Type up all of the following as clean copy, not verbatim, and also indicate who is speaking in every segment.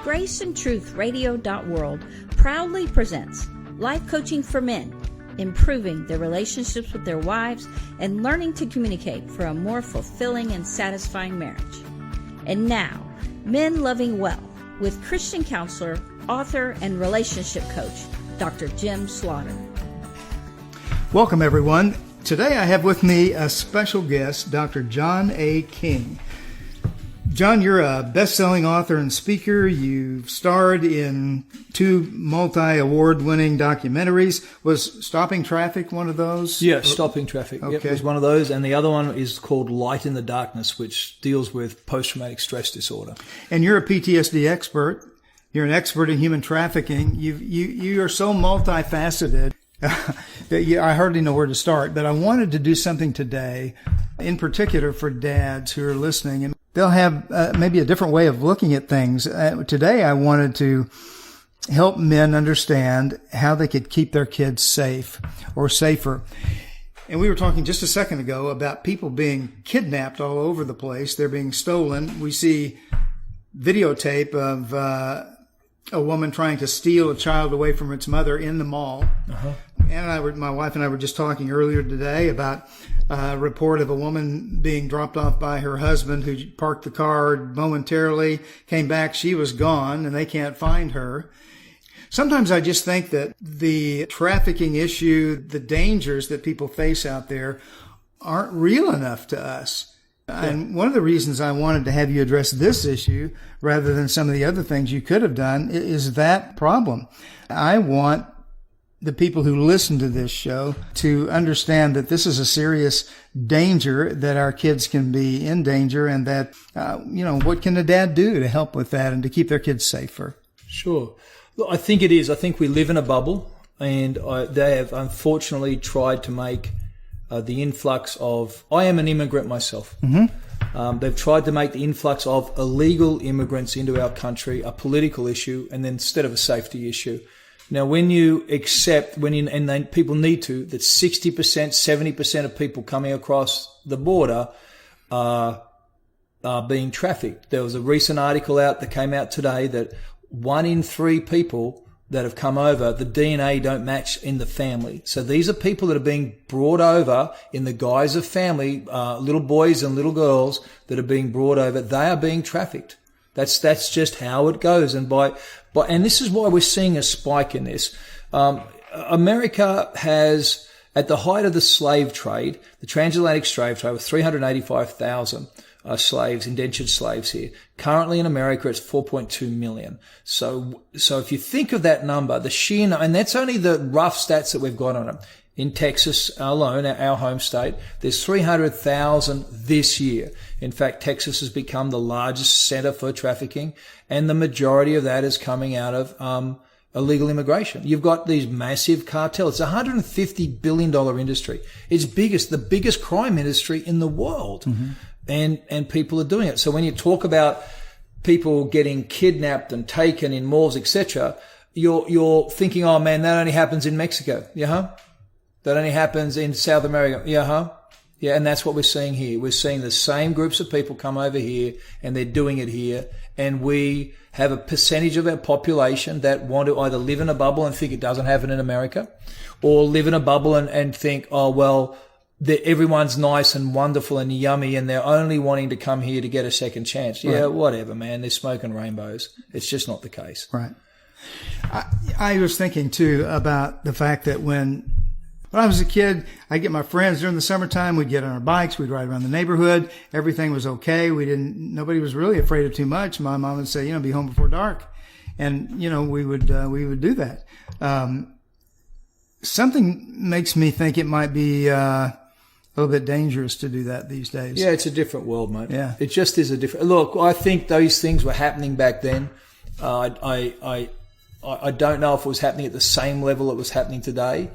Speaker 1: GraceandTruthRadio.world proudly presents Life Coaching for Men, improving their relationships with their wives and learning to communicate for a more fulfilling and satisfying marriage. And now, Men Loving Well, with Christian counselor, author, and relationship coach, Dr. Jim Slaughter.
Speaker 2: Welcome, everyone. Today I have with me a special guest, Dr. John A. King. John, you're a best-selling author and speaker. You've starred in 2 multi-award-winning documentaries. Was Stopping Traffic one of those?
Speaker 3: Yeah, Stopping Traffic.
Speaker 2: Okay.
Speaker 3: Yep, it was one of those. And the other one is called Light in the Darkness, which deals with post-traumatic stress disorder.
Speaker 2: And you're a PTSD expert. You're an expert in human trafficking. You are so multifaceted that I hardly know where to start. But I wanted to do something today, in particular for dads who are listening. And they'll have maybe a different way of looking at things. Today, I wanted to help men understand how they could keep their kids safe or safer. And we were talking just a second ago about people being kidnapped all over the place. They're being stolen. We see videotape of a woman trying to steal a child away from its mother in the mall. Uh-huh. And my wife and I were just talking earlier today about a report of a woman being dropped off by her husband who parked the car momentarily, came back, she was gone, and they can't find her. Sometimes I just think that the trafficking issue, the dangers that people face out there aren't real enough to us. Yeah. And one of the reasons I wanted to have you address this issue rather than some of the other things you could have done is that problem. I want the people who listen to this show to understand that this is a serious danger, that our kids can be in danger, and that, what can a dad do to help with that and to keep their kids safer?
Speaker 3: Sure. Look, I think it is. I think we live in a bubble, and they have unfortunately tried to make the influx of, I am an immigrant myself. Mm-hmm. They've tried to make the influx of illegal immigrants into our country a political issue, and then instead of a safety issue. Now, when you accept, and then people need to, that 60%, 70% of people coming across the border are being trafficked. There was a recent article out that came out today that 1 in 3 people that have come over, the DNA don't match in the family. So these are people that are being brought over in the guise of family, little boys and little girls that are being brought over. They are being trafficked. That's just how it goes. And and this is why we're seeing a spike in this. America has, at the height of the slave trade, the transatlantic slave trade, with 385,000 slaves, indentured slaves here. Currently in America, it's 4.2 million. So if you think of that number, the sheer, and that's only the rough stats that we've got on it. In Texas alone, our home state, there's 300,000 this year. In fact, Texas has become the largest center for trafficking, and the majority of that is coming out of illegal immigration. You've got these massive cartels. It's a $150 billion industry. It's the biggest crime industry in the world. Mm-hmm. And people are doing it. So when you talk about people getting kidnapped and taken in malls, etc., you're thinking, oh man, that only happens in Mexico. Yeah. That only happens in South America. Yeah. Yeah. And that's what we're seeing here. We're seeing the same groups of people come over here, and they're doing it here. And we have a percentage of our population that want to either live in a bubble and think it doesn't happen in America, or live in a bubble and think, oh, well, everyone's nice and wonderful and yummy, and they're only wanting to come here to get a second chance. Yeah, right. Whatever, man. They're smoking rainbows. It's just not the case.
Speaker 2: Right. I was thinking, too, about the fact that when I was a kid, I'd get my friends during the summertime. We'd get on our bikes. We'd ride around the neighborhood. Everything was okay. Nobody was really afraid of too much. My mom would say, be home before dark. And, we would do that. Something makes me think it might be, a little bit dangerous to do that these days.
Speaker 3: Yeah, it's a different world, mate.
Speaker 2: Yeah.
Speaker 3: It just is a different... Look, I think those things were happening back then. I don't know if it was happening at the same level it was happening today,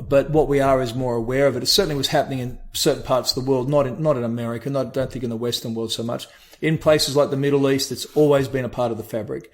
Speaker 3: but what we are is more aware of it. It certainly was happening in certain parts of the world, not in America, don't think in the Western world so much. In places like the Middle East, it's always been a part of the fabric.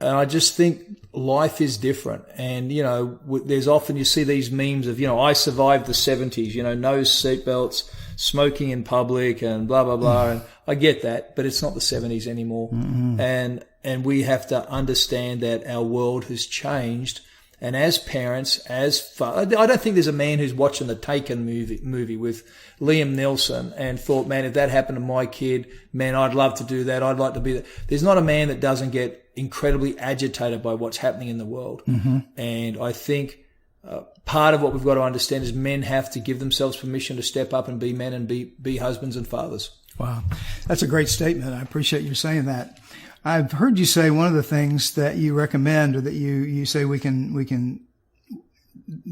Speaker 3: And I just think life is different. And, there's often you see these memes of, I survived the 70s, no seatbelts, smoking in public and blah, blah, blah. And I get that, but it's not the 70s anymore. Mm-hmm. And we have to understand that our world has changed. And as parents, I don't think there's a man who's watching the Taken movie with Liam Neeson and thought, man, if that happened to my kid, man, I'd love to do that. I'd like to be that. There's not a man that doesn't get incredibly agitated by what's happening in the world. Mm-hmm. And I think part of what we've got to understand is men have to give themselves permission to step up and be men and be husbands and fathers. Wow.
Speaker 2: That's a great statement. I appreciate you saying that. I've heard you say one of the things that you recommend, or that you say we can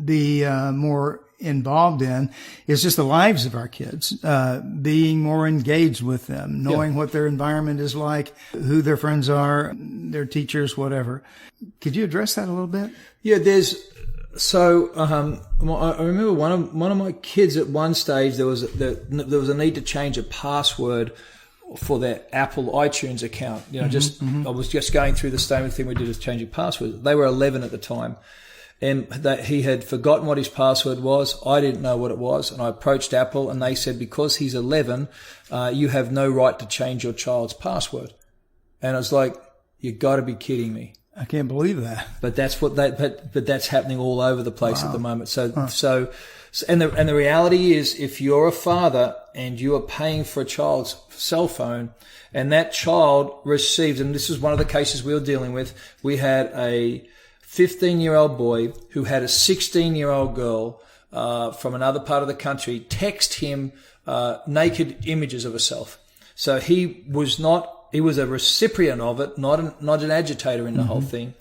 Speaker 2: be more involved in, is just the lives of our kids, being more engaged with them, knowing what their environment is like, who their friends are, their teachers, whatever. Could you address that a little bit?
Speaker 3: Yeah, I remember one of my kids at one stage, there was a need to change a password for their Apple iTunes account. I was just going through the same thing we did as changing passwords. They were 11 at the time, and that he had forgotten what his password was. I didn't know what it was, and I approached Apple, and they said, because he's 11, you have no right to change your child's password. And I was like, you got to be kidding me.
Speaker 2: I can't believe that.
Speaker 3: But that's but that's happening all over the place at the moment. And the reality is, if you're a father and you are paying for a child's cell phone, and that child receives, and this is one of the cases we were dealing with, we had a 15-year-old boy who had a 16-year-old girl from another part of the country text him naked images of herself. So he was a recipient of it, not an agitator in the whole thing.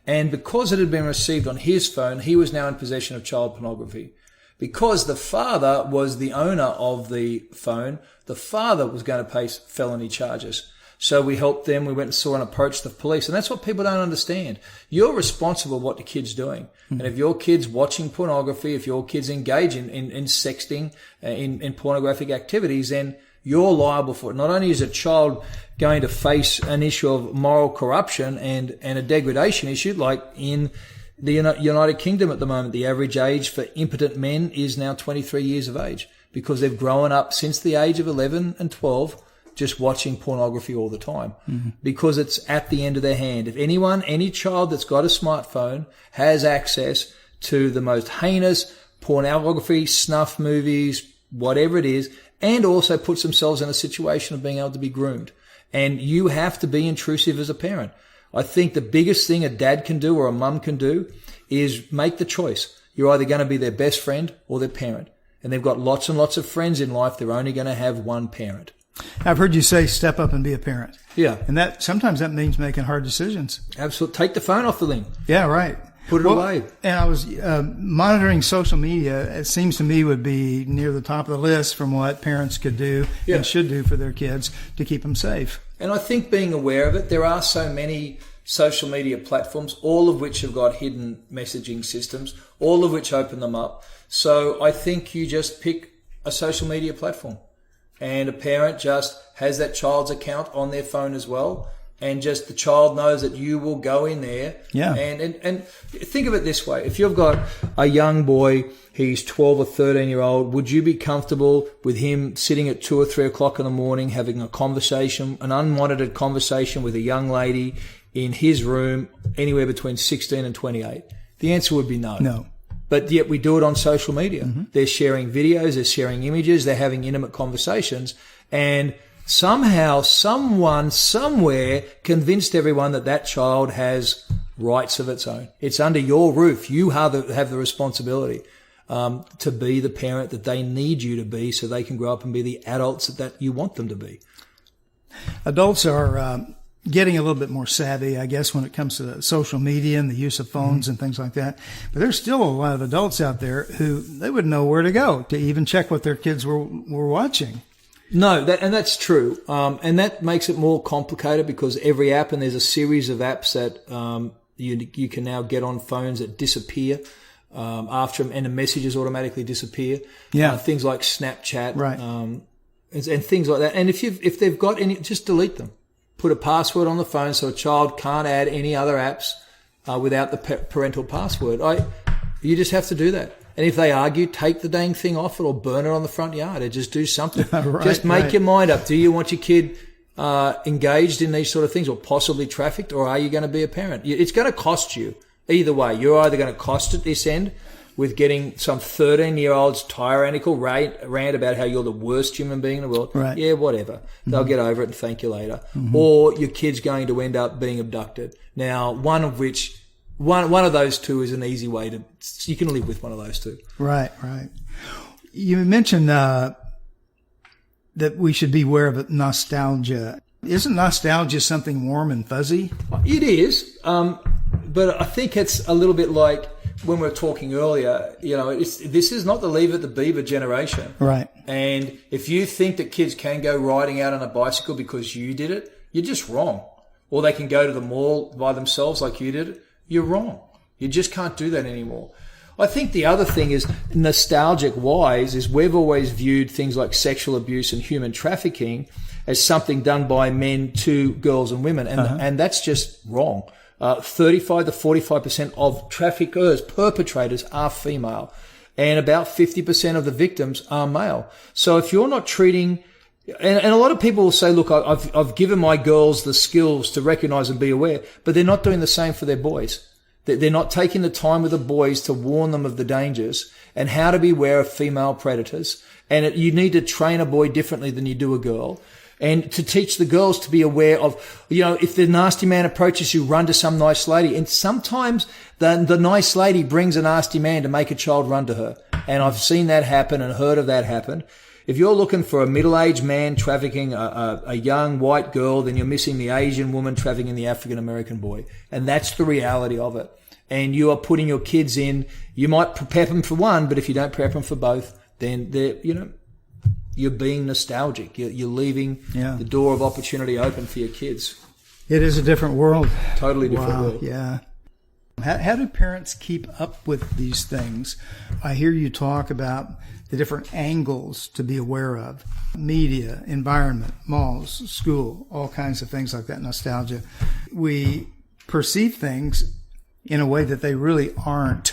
Speaker 3: And because it had been received on his phone, he was now in possession of child pornography. Because the father was the owner of the phone, the father was going to face felony charges. So we helped them. We went and saw and approached the police. And that's what people don't understand. You're responsible for what the kid's doing. Mm-hmm. And if your kid's watching pornography, if your kid's engaging in sexting, in pornographic activities, then you're liable for it. Not only is a child going to face an issue of moral corruption and a degradation issue, like in the United Kingdom at the moment, the average age for impotent men is now 23 years of age, because they've grown up since the age of 11 and 12 just watching pornography all the time, because it's at the end of their hand. If any child that's got a smartphone has access to the most heinous pornography, snuff movies, whatever it is, and also puts themselves in a situation of being able to be groomed. And you have to be intrusive as a parent. I think the biggest thing a dad can do or a mum can do is make the choice. You're either going to be their best friend or their parent. And they've got lots and lots of friends in life. They're only going to have one parent.
Speaker 2: I've heard you say step up and be a parent.
Speaker 3: Yeah.
Speaker 2: And sometimes that means making hard decisions.
Speaker 3: Absolutely. Take the phone off the thing.
Speaker 2: Yeah, right.
Speaker 3: Put it away.
Speaker 2: And I was monitoring social media. It seems to me would be near the top of the list from what parents could do and should do for their kids to keep them safe.
Speaker 3: And I think being aware of it, there are so many social media platforms, all of which have got hidden messaging systems, all of which open them up. So I think you just pick a social media platform, and a parent just has that child's account on their phone as well. And just the child knows that you will go in there. Yeah. And think of it this way. If you've got a young boy, he's 12 or 13-year-old, would you be comfortable with him sitting at 2 or 3 o'clock in the morning having a conversation, an unmonitored conversation with a young lady in his room anywhere between 16 and 28? The answer would be no.
Speaker 2: No.
Speaker 3: But yet we do it on social media. Mm-hmm. They're sharing videos, they're sharing images, they're having intimate conversations, and somehow, someone, somewhere convinced everyone that child has rights of its own. It's under your roof. You have the responsibility to be the parent that they need you to be, so they can grow up and be the adults that you want them to be.
Speaker 2: Adults are getting a little bit more savvy, I guess, when it comes to social media and the use of phones and things like that. But there's still a lot of adults out there who they wouldn't know where to go to even check what their kids were watching.
Speaker 3: No, that's true. And that makes it more complicated, because every app, and there's a series of apps that you can now get on phones that disappear after them, and the messages automatically disappear.
Speaker 2: Yeah.
Speaker 3: Things like Snapchat.
Speaker 2: Right.
Speaker 3: And things like that. And if they've got any, just delete them. put a password on the phone so a child can't add any other apps without the parental password. You just have to do that. And if they argue, take the dang thing off it or burn it on the front yard or just do something. Just make your mind up. Do you want your kid engaged in these sort of things or possibly trafficked, or are you going to be a parent? It's going to cost you either way. You're either going to cost at this end with getting some 13-year-old's tyrannical rant about how you're the worst human being in the world.
Speaker 2: Right.
Speaker 3: Yeah, whatever. They'll get over it and thank you later. Or your kid's going to end up being abducted. Now, one of those two is an easy way you can live with one of those two.
Speaker 2: Right. You mentioned that we should be aware of nostalgia. Isn't nostalgia something warm and fuzzy?
Speaker 3: It is, but I think it's a little bit like when we were talking earlier. This is not the Leave It to Beaver generation.
Speaker 2: Right.
Speaker 3: And if you think that kids can go riding out on a bicycle because you did it, you're just wrong. Or they can go to the mall by themselves like you did it, you're wrong. You just can't do that anymore. I think the other thing is, nostalgic wise, is we've always viewed things like sexual abuse and human trafficking as something done by men to girls and women. And that's just wrong. 35 to 45% of traffickers, perpetrators, are female. And about 50% of the victims are male. So if you're not treating, and a lot of people will say, look, I've given my girls the skills to recognize and be aware, but they're not doing the same for their boys. They're not taking the time with the boys to warn them of the dangers and how to be aware of female predators. And you need to train a boy differently than you do a girl. And to teach the girls to be aware of, if the nasty man approaches you, run to some nice lady. And sometimes the nice lady brings a nasty man to make a child run to her. And I've seen that happen and heard of that happen. If you're looking for a middle-aged man trafficking a young white girl, then you're missing the Asian woman trafficking the African-American boy. And that's the reality of it. And you are putting your kids in, you might prepare them for one, but if you don't prep them for both, then you're being nostalgic. You're leaving the door of opportunity open for your kids.
Speaker 2: It is a different world.
Speaker 3: Totally different world.
Speaker 2: Yeah. How do parents keep up with these things? I hear you talk about the different angles to be aware of. Media, environment, malls, school, all kinds of things like that, nostalgia. We perceive things in a way that they really aren't.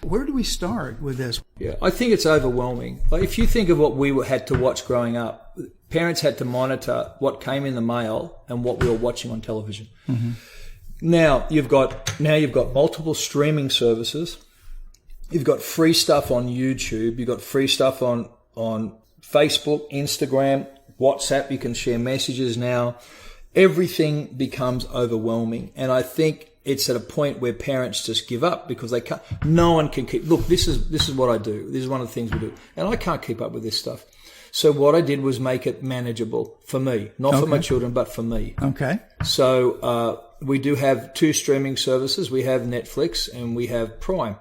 Speaker 2: Where do we start with this?
Speaker 3: Yeah, I think it's overwhelming. Like, if you think of what we had to watch growing up, parents had to monitor what came in the mail and what we were watching on television. Now you've got multiple streaming services. You've got free stuff on YouTube. You've got free stuff on Facebook, Instagram, WhatsApp. You can share messages now. Everything becomes overwhelming. And I think it's at a point where parents just give up because they can't, no one can keep, look, this is what I do. This is one of the things we do. And I can't keep up with this stuff. So what I did was make it manageable for me, not for my children, but for me.
Speaker 2: Okay.
Speaker 3: So, we do have two streaming services. We have Netflix and we have Prime.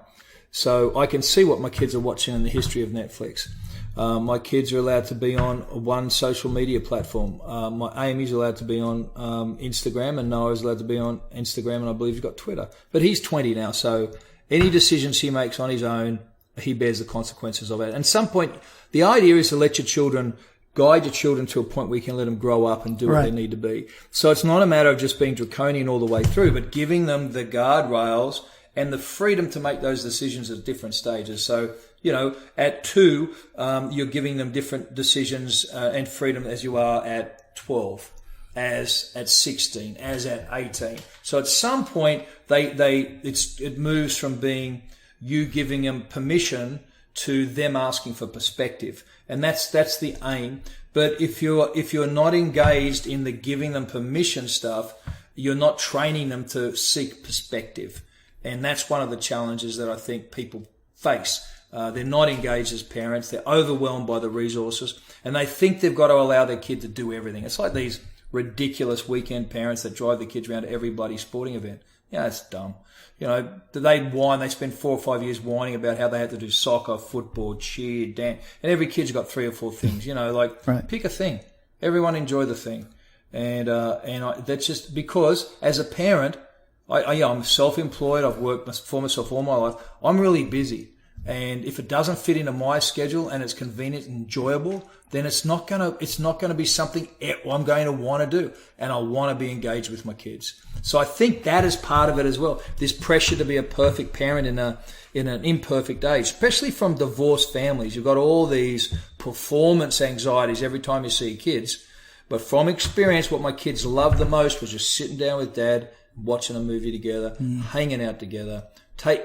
Speaker 3: So I can see what my kids are watching in the history of Netflix. My kids are allowed to be on one social media platform. My Amy's allowed to be on Instagram, and Noah's allowed to be on Instagram, and I believe he's got Twitter. But he's 20 now, so any decisions he makes on his own, he bears the consequences of it. And at some point, the idea is to let your children, guide your children to a point where you can let them grow up and do what they need to be. So it's not a matter of just being draconian all the way through, but giving them the guardrails and the freedom to make those decisions at different stages. So, at 2, you're giving them different decisions and freedom as you are at 12, as at 16, as at 18. So at some point, it moves from being you giving them permission to them asking for perspective, and that's the aim. But if you're not engaged in the giving them permission stuff, you're not training them to seek perspective. And that's one of the challenges that I think people face. They're not engaged as parents. They're overwhelmed by the resources, and they think they've got to allow their kid to do everything. It's like these ridiculous weekend parents that drive their kids around to every bloody sporting event. It's dumb. They whine. They spend 4 or 5 years whining about how they had to do soccer, football, cheer, dance, and every kid's got 3 or 4 things. Pick a thing. Everyone enjoy the thing, and that's just because as a parent, I'm self-employed. I've worked for myself all my life. I'm really busy. And if it doesn't fit into my schedule and it's convenient and enjoyable, then it's not gonna be something I'm going to want to do, and I want to be engaged with my kids. So I think that is part of it as well. This pressure to be a perfect parent in an imperfect age, especially from divorced families. You've got all these performance anxieties every time you see kids. But from experience, what my kids loved the most was just sitting down with dad, watching a movie together, hanging out together.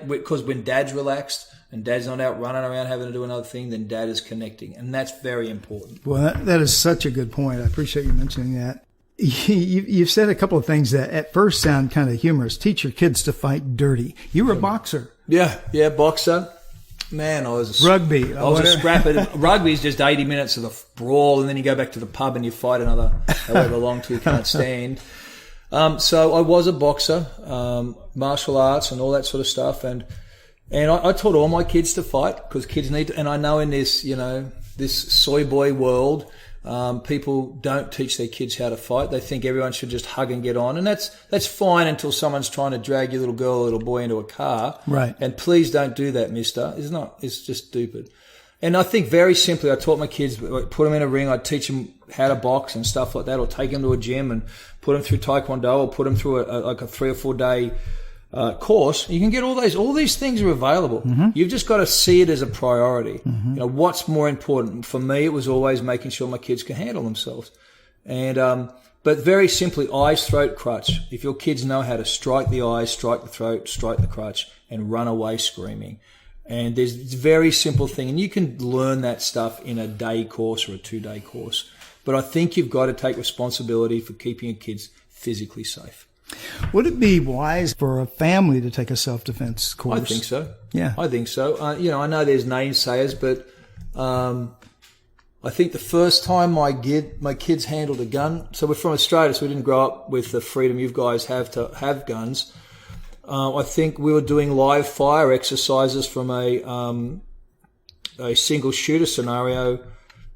Speaker 3: Because when dad's relaxed and dad's not out running around having to do another thing, then dad is connecting. And that's very important.
Speaker 2: Well, that is such a good point. I appreciate you mentioning that. You've said a couple of things that at first sound kind of humorous. Teach your kids to fight dirty. You were a boxer. Yeah,
Speaker 3: boxer. Man, I was
Speaker 2: rugby.
Speaker 3: I was a scrapper. Rugby is just 80 minutes of the brawl, and then you go back to the pub and you fight another however long till you can't stand. So I was a boxer, martial arts and all that sort of stuff, and I taught all my kids to fight because kids need to. And I know in this, this soy boy world, people don't teach their kids how to fight. They think everyone should just hug and get on, and that's fine until someone's trying to drag your little girl or little boy into a car.
Speaker 2: Right.
Speaker 3: And please don't do that, mister. It's just stupid. And I think very simply, I taught my kids, put them in a ring, I'd teach them how to box and stuff like that, or take them to a gym and put them through Taekwondo, or put them through a 3 or 4 day course. You can get all these things are available. You've just got to see it as a priority. What's more important? For me, it was always making sure my kids can handle themselves. And, but very simply, eyes, throat, crutch. If your kids know how to strike the eyes, strike the throat, strike the crutch, and run away screaming. And it's a very simple thing. And you can learn that stuff in a day course or a 2-day course. But I think you've got to take responsibility for keeping your kids physically safe.
Speaker 2: Would it be wise for a family to take a self-defense course?
Speaker 3: I think so.
Speaker 2: Yeah.
Speaker 3: I think so. I know there's naysayers, but I think the first time my kids handled a gun, so we're from Australia, so we didn't grow up with the freedom you guys have to have guns. I think we were doing live fire exercises from a single shooter scenario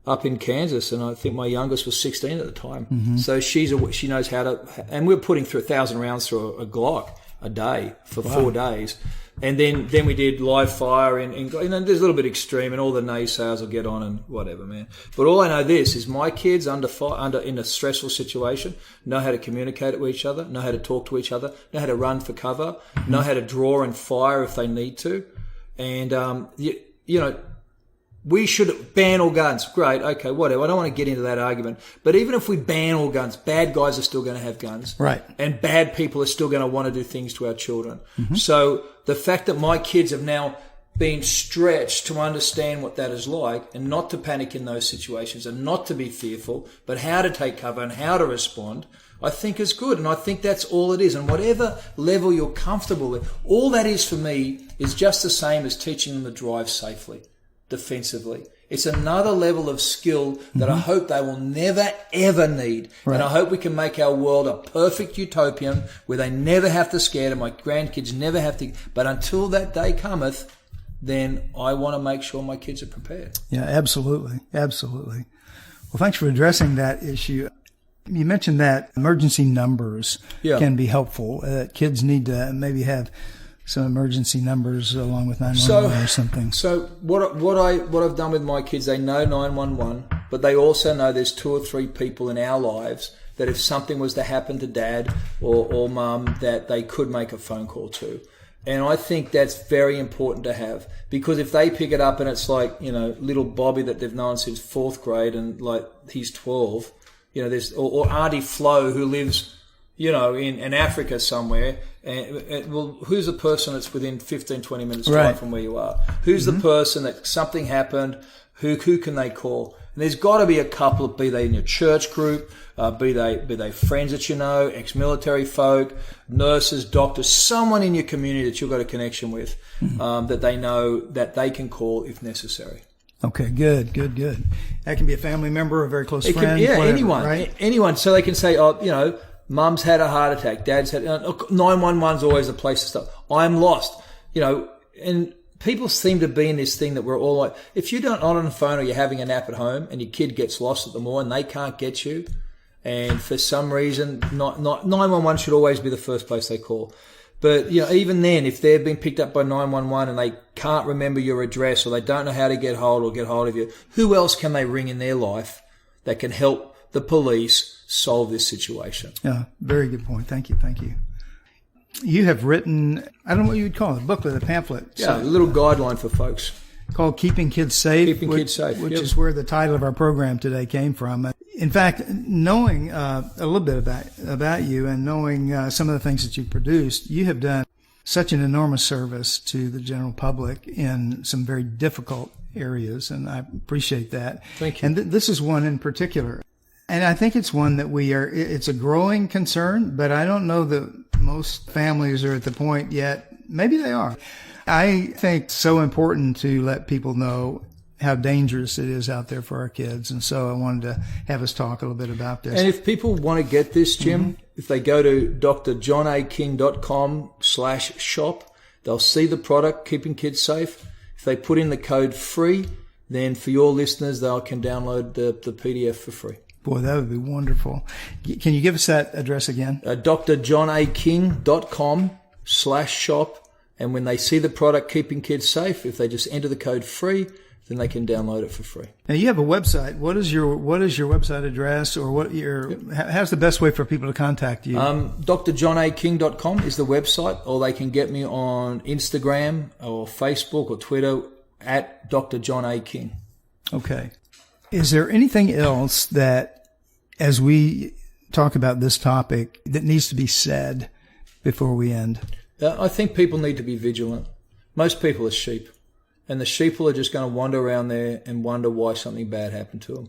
Speaker 3: up in Kansas, and I think my youngest was 16 at the time. So she knows how to, and we were putting through 1,000 rounds through a Glock a day for 4 days. And then we did live fire and there's a little bit extreme, and all the naysayers will get on and whatever, man. But all I know is my kids under in a stressful situation know how to communicate with each other, know how to talk to each other, know how to run for cover, know how to draw and fire if they need to. And, we should ban all guns. Great, okay, whatever. I don't want to get into that argument. But even if we ban all guns, bad guys are still going to have guns.
Speaker 2: Right.
Speaker 3: And bad people are still going to want to do things to our children. So the fact that my kids have now been stretched to understand what that is like, and not to panic in those situations, and not to be fearful, but how to take cover and how to respond, I think is good. And I think that's all it is. And whatever level you're comfortable with, all that is for me is just the same as teaching them to drive safely. Defensively. It's another level of skill that I hope they will never, ever need. Right. And I hope we can make our world a perfect utopian where they never have to scare, and my grandkids never have to. But until that day cometh, then I want to make sure my kids are prepared.
Speaker 2: Yeah, absolutely. Absolutely. Well, thanks for addressing that issue. You mentioned that emergency numbers can be helpful. Kids need to maybe have some emergency numbers along with 911 or something.
Speaker 3: So what I've done with my kids, they know 911, but they also know there's 2 or 3 people in our lives that if something was to happen to dad or mum, that they could make a phone call to. And I think that's very important to have, because if they pick it up and it's like, little Bobby that they've known since 4th grade and like he's 12, there's or Auntie Flo who lives in Africa somewhere, well, who's the person that's within 15, 20 minutes drive from where you are? Who's the person that something happened? Who can they call? And there's got to be a couple, be they in your church group, be they friends that ex-military folk, nurses, doctors, someone in your community that you've got a connection with, that they know that they can call if necessary.
Speaker 2: Okay, good. That can be a family member, a very close friend.
Speaker 3: Whatever,
Speaker 2: anyone. Right?
Speaker 3: Anyone. So they can say, Mum's had a heart attack. Dad's had 911's always the place to start. I'm lost, and people seem to be in this thing that we're all like, if you're not on the phone or you're having a nap at home and your kid gets lost at the mall and they can't get you, and for some reason, not 911 should always be the first place they call. But, even then, if they've been picked up by 911 and they can't remember your address or they don't know how to get hold of you, who else can they ring in their life that can help the police solve this situation?
Speaker 2: Yeah, very good point. Thank you. You have written, I don't know what you would call it, a booklet, a pamphlet.
Speaker 3: Yeah, a little guideline for folks.
Speaker 2: Called Keeping Kids Safe.
Speaker 3: Which
Speaker 2: is where the title of our program today came from. In fact, knowing a little bit about you and knowing some of the things that you've produced, you have done such an enormous service to the general public in some very difficult areas, and I appreciate that.
Speaker 3: Thank you.
Speaker 2: And this is one in particular. And I think it's one that it's a growing concern, but I don't know that most families are at the point yet. Maybe they are. I think it's so important to let people know how dangerous it is out there for our kids. And so I wanted to have us talk a little bit about this.
Speaker 3: And if people want to get this, Jim, if they go to drjohnaking.com/shop, they'll see the product, Keeping Kids Safe. If they put in the code FREE, then for your listeners, they can download the PDF for free.
Speaker 2: Boy, that would be wonderful. Can you give us that address again?
Speaker 3: drjohnaking.com/shop. And when they see the product, Keeping Kids Safe, if they just enter the code FREE, then they can download it for free.
Speaker 2: Now you have a website. What is your website address, or how's the best way for people to contact you?
Speaker 3: drjohnaking.com is the website, or they can get me on Instagram or Facebook or Twitter at Dr. John A. King.
Speaker 2: Okay. Is there anything else that, as we talk about this topic, that needs to be said before we end?
Speaker 3: I think people need to be vigilant. Most people are sheep, and the sheep are just going to wander around there and wonder why something bad happened to them.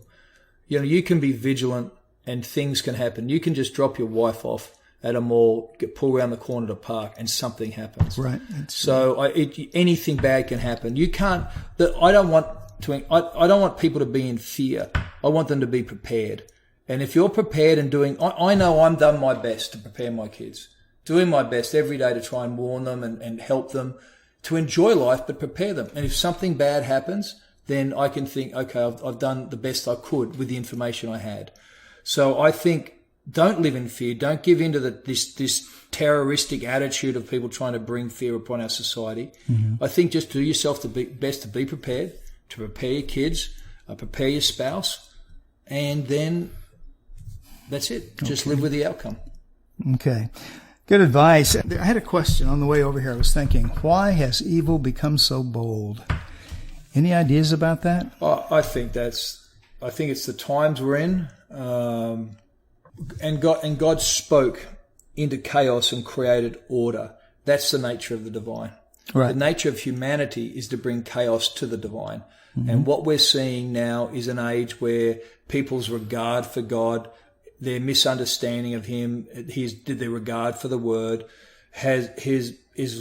Speaker 3: You can be vigilant and things can happen. You can just drop your wife off at a mall, pull around the corner to park, and something happens.
Speaker 2: Right.
Speaker 3: So anything bad can happen. You can't. I don't want people to be in fear. I want them to be prepared. And if you're prepared and I know I'm done my best to prepare my kids. Doing my best every day to try and warn them and help them to enjoy life, but prepare them. And if something bad happens, then I can think, okay, I've done the best I could with the information I had. So I think don't live in fear. Don't give in to this terroristic attitude of people trying to bring fear upon our society. Mm-hmm. I think just do yourself the best to be prepared, to prepare your kids, prepare your spouse, and then that's it. Just live with the outcome.
Speaker 2: Okay. Good advice. I had a question on the way over here. I was thinking, why has evil become so bold? Any ideas about that?
Speaker 3: I think it's the times we're in, and God spoke into chaos and created order. That's the nature of the divine. Right. The nature of humanity is to bring chaos to the divine. Mm-hmm. And what we're seeing now is an age where people's regard for God, their misunderstanding of him, their regard for the word, is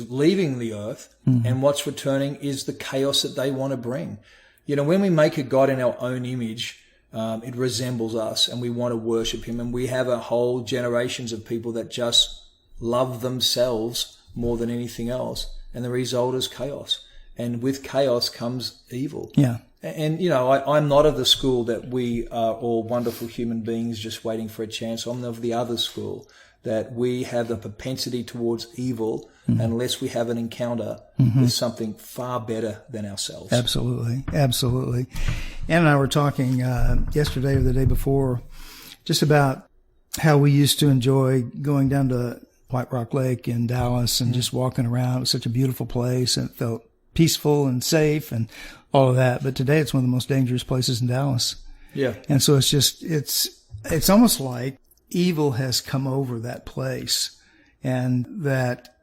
Speaker 3: leaving the earth, mm-hmm. and what's returning is the chaos that they want to bring. When we make a God in our own image, it resembles us, and we want to worship him. And we have a whole generations of people that just love themselves more than anything else, and the result is chaos. And with chaos comes evil. Yeah. And, I'm not of the school that we are all wonderful human beings just waiting for a chance. I'm of the other school, that we have a propensity towards evil, mm-hmm. unless we have an encounter, mm-hmm. with something far better than ourselves.
Speaker 2: Absolutely. Absolutely. Ann and I were talking yesterday or the day before just about how we used to enjoy going down to White Rock Lake in Dallas and mm-hmm. just walking around. It was such a beautiful place, and it felt peaceful and safe and all of that. But today it's one of the most dangerous places in Dallas. Yeah. And so it's almost like evil has come over that place, and that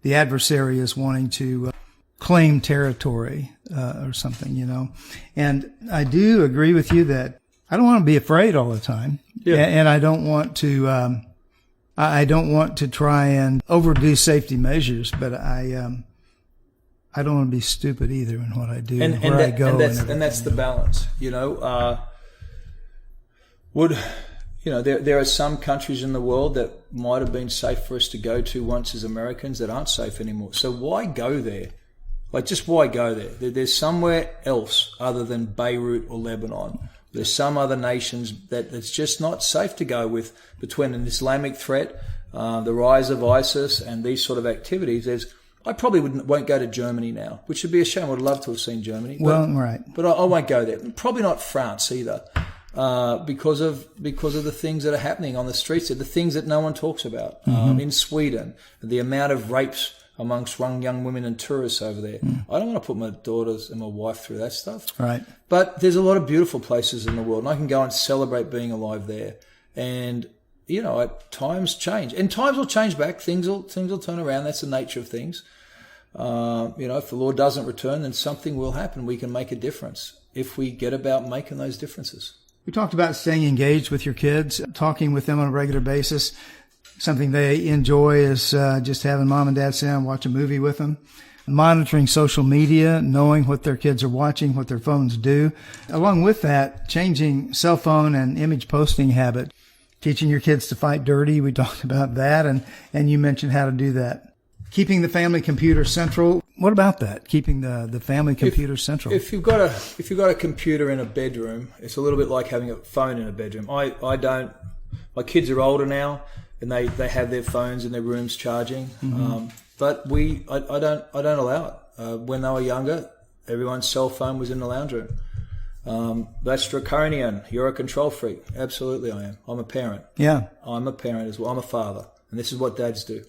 Speaker 2: the adversary is wanting to claim territory, or something, And I do agree with you that I don't want to be afraid all the time. Yeah. And I don't want to try and overdo safety measures, but I don't want to be stupid either in what I do and where I go.
Speaker 3: And that's the balance, there are some countries in the world that might have been safe for us to go to once as Americans that aren't safe anymore. So why go there? Just why go there? There's somewhere else other than Beirut or Lebanon. There's some other nations that it's just not safe to go with, between an Islamic threat, the rise of ISIS and these sort of activities, I probably won't go to Germany now, which would be a shame. I would love to have seen Germany. But I won't go there. Probably not France either, because of the things that are happening on the streets, the things that no one talks about. In Sweden, the amount of rapes amongst young women and tourists over there. I don't want to put my daughters and my wife through that stuff.
Speaker 2: Right.
Speaker 3: But there's a lot of beautiful places in the world, and I can go and celebrate being alive there. And times change, and times will change back. Things will turn around. That's the nature of things. If the Lord doesn't return, then something will happen. We can make a difference if we get about making those differences.
Speaker 2: We talked about staying engaged with your kids, talking with them on a regular basis. Something they enjoy is just having mom and dad sit down and watch a movie with them. Monitoring social media, knowing what their kids are watching, what their phones do. Along with that, changing cell phone and image posting habit. Teaching your kids to fight dirty. We talked about that, and you mentioned how to do that. Keeping the family computer central. What about that? Keeping the family computer central.
Speaker 3: If you've got a computer in a bedroom, it's a little bit like having a phone in a bedroom. I don't. My kids are older now, and they have their phones in their rooms charging. But I don't allow it. When they were younger, everyone's cell phone was in the lounge room. That's draconian. You're a control freak. Absolutely, I am. I'm a parent.
Speaker 2: Yeah.
Speaker 3: I'm a parent as well. I'm a father, and this is what dads do.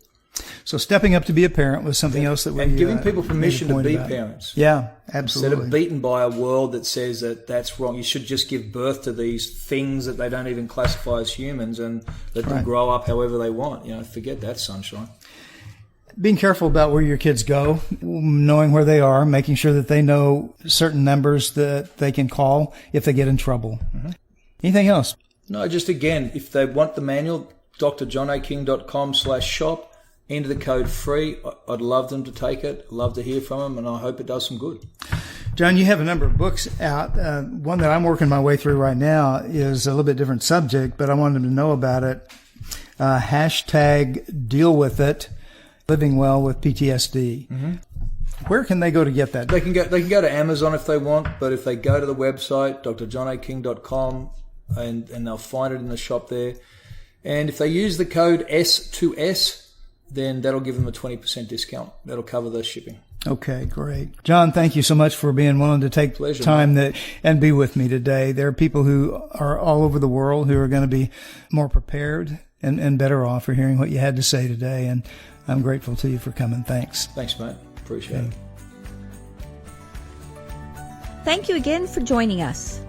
Speaker 2: So stepping up to be a parent was something else that we
Speaker 3: and giving people permission to be parents.
Speaker 2: Yeah, absolutely.
Speaker 3: Instead of beaten by a world that says that that's wrong, you should just give birth to these things that they don't even classify as humans and let them grow up however they want. Forget that sunshine.
Speaker 2: Being careful about where your kids go, knowing where they are, making sure that they know certain numbers that they can call if they get in trouble. Anything else?
Speaker 3: No, just again, if they want the manual, drjohnaking.com/shop. Enter the code free. I'd love them to take it. Love to hear from them, and I hope it does some good.
Speaker 2: John, you have a number of books out. One that I'm working my way through right now is a little bit different subject, but I wanted them to know about it. #Deal with it. Living well with PTSD. Where can they go to get that?
Speaker 3: They can go to Amazon if they want, but if they go to the website drjohnaking.com and they'll find it in the shop there. And if they use the code S2S, then that'll give them a 20% discount. That'll cover the shipping.
Speaker 2: Okay, great. John, thank you so much for being willing to take time and be with me today. There are people who are all over the world who are going to be more prepared and better off for hearing what you had to say today. And I'm grateful to you for coming. Thanks.
Speaker 3: Thanks, mate. Appreciate it.
Speaker 1: Thank you again for joining us.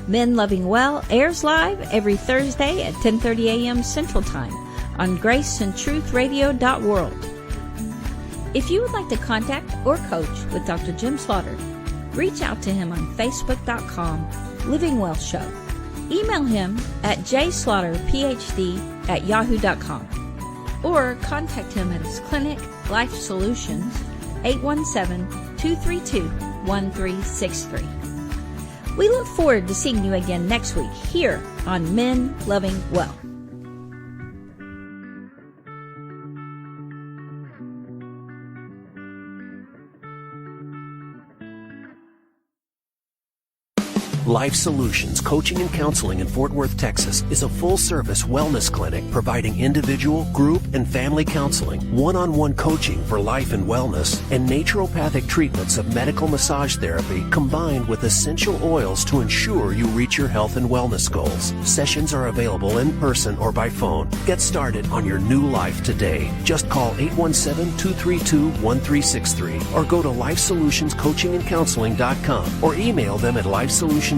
Speaker 1: Men Loving Well airs live every Thursday at 10:30 a.m. Central Time on graceandtruthradio.world. If you would like to contact or coach with Dr. Jim Slaughter, reach out to him on Facebook.com Living Well Show. Email him at jslaughterphd@yahoo.com or contact him at his clinic, Life Solutions, 817-232-1363. We look forward to seeing you again next week here on Men Loving Well.
Speaker 4: Life Solutions Coaching and Counseling in Fort Worth, Texas is a full-service wellness clinic providing individual, group, and family counseling, one-on-one coaching for life and wellness, and naturopathic treatments of medical massage therapy combined with essential oils to ensure you reach your health and wellness goals. Sessions are available in person or by phone. Get started on your new life today. Just call 817-232-1363 or go to lifesolutionscoachingandcounseling.com or email them at lifesolutionscc@yahoo.com.